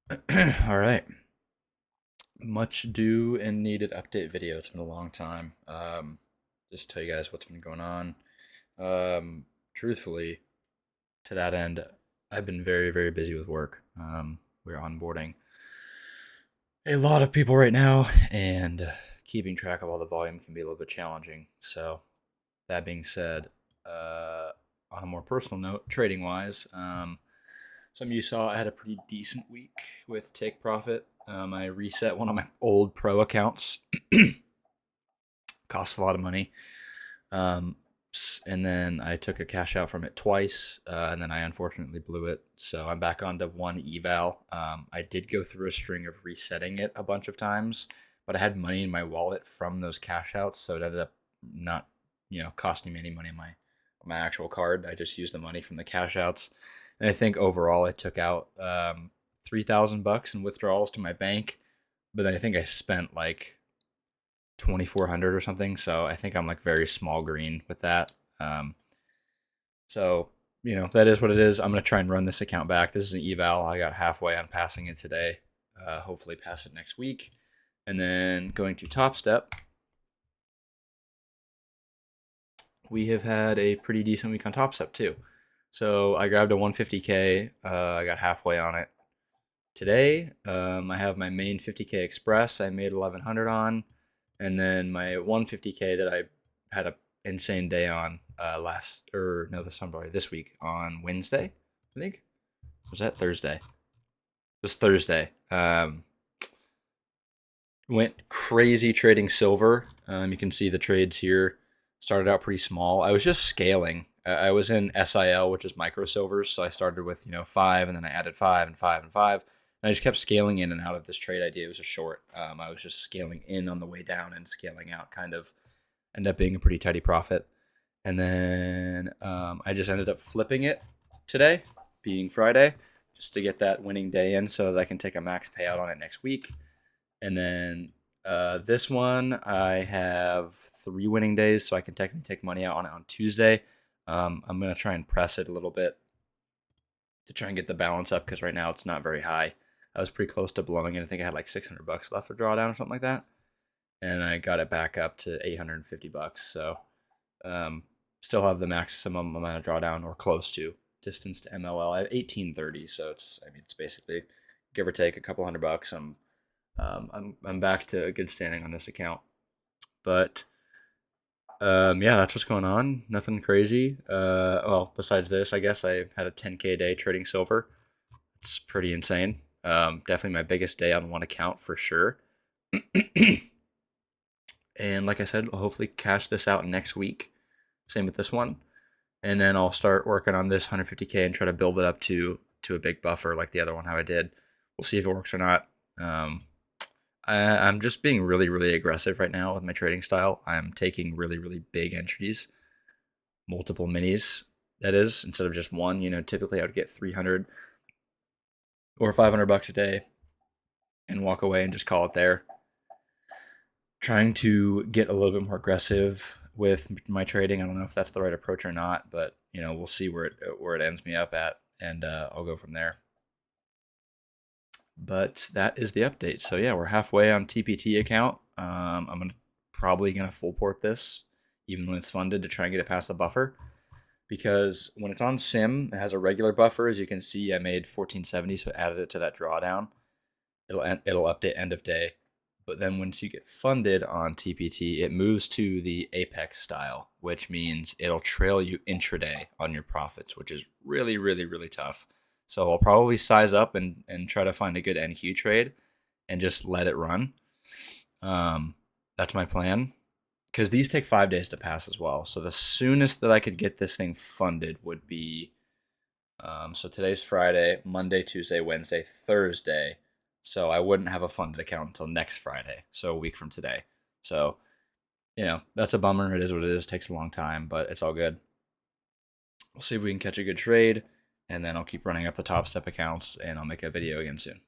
All right. Much due and needed update video. It's been a long time. Just tell you guys what's been going on. Truthfully, to that end, I've been very, very busy with work. We're onboarding a lot of people right now, and keeping track of all the volume can be a little bit challenging. So, that being said, on a more personal note, trading wise, some of you saw I had a pretty decent week with Take Profit. I reset one of my old pro accounts. Cost a lot of money. Um, and then I took a cash out from it twice, and then I unfortunately blew it. So I'm back onto one eval. I did go through a string of resetting it a bunch of times, but I had money in my wallet from those cash outs, so it ended up not, costing me any money on my actual card. I just used the money from the cash outs, and I think overall I took out $3,000 in withdrawals to my bank, but then I think I spent like 2,400 or something. So I think I'm like very small green with that. Um, so that is what it is. I'm gonna try and run this account back. This is an eval. I got halfway on passing it today. Hopefully pass it next week, and then going to Top Step. We have had a pretty decent week on Top Step too. So I grabbed a 150K. I got halfway on it today. I have my main 50K Express. I made 1,100 on, and then my 150K that I had a insane day on this week on Wednesday. I think was that Thursday. It was Thursday. Went crazy trading silver. You can see the trades here. Started out pretty small. I was just scaling. I was in SIL, which is micro silvers. So I started with 5, and then I added 5 and 5 and 5. And I just kept scaling in and out of this trade idea. It was a short. I was just scaling in on the way down and scaling out. Kind of ended up being a pretty tidy profit. And then I just ended up flipping it today, being Friday, just to get that winning day in, so that I can take a max payout on it next week. And then this one, I have 3 winning days, so I can technically take money out on it on Tuesday. I'm going to try and press it a little bit to try and get the balance up, because right now it's not very high. I was pretty close to blowing it. I think I had like $600 left for drawdown or something like that. And I got it back up to $850. So still have the maximum amount of drawdown, or close to distance to MLL. I have 1830, so it's basically give or take a couple $100. I'm back to good standing on this account, but yeah, that's what's going on. Nothing crazy. Well, besides this, I guess I had a 10K day trading silver. It's pretty insane. Definitely my biggest day on one account for sure. And like I said, I'll hopefully cash this out next week. Same with this one, and then I'll start working on this 150K and try to build it up to a big buffer like the other one how I did. We'll see if it works or not. I'm just being really, really aggressive right now with my trading style. I'm taking really, really big entries, multiple minis, that is, instead of just one. Typically I would get 300 or $500 a day and walk away and just call it there. Trying to get a little bit more aggressive with my trading. I don't know if that's the right approach or not, but we'll see where it ends me up at, and I'll go from there. But that is the update. So yeah, we're halfway on TPT account. I'm probably gonna full port this, even when it's funded, to try and get it past the buffer. Because when it's on sim, it has a regular buffer. As you can see, I made 1470, so I added it to that drawdown. It'll update end of day. But then once you get funded on TPT, it moves to the Apex style, which means it'll trail you intraday on your profits, which is really, really, really tough. So I'll probably size up and try to find a good NQ trade and just let it run. That's my plan, because these take 5 days to pass as well. So the soonest that I could get this thing funded would be, so today's Friday, Monday, Tuesday, Wednesday, Thursday. So I wouldn't have a funded account until next Friday, so a week from today. So, that's a bummer. It is what it is. It takes a long time, but it's all good. We'll see if we can catch a good trade, and then I'll keep running up the Top Step accounts, and I'll make a video again soon.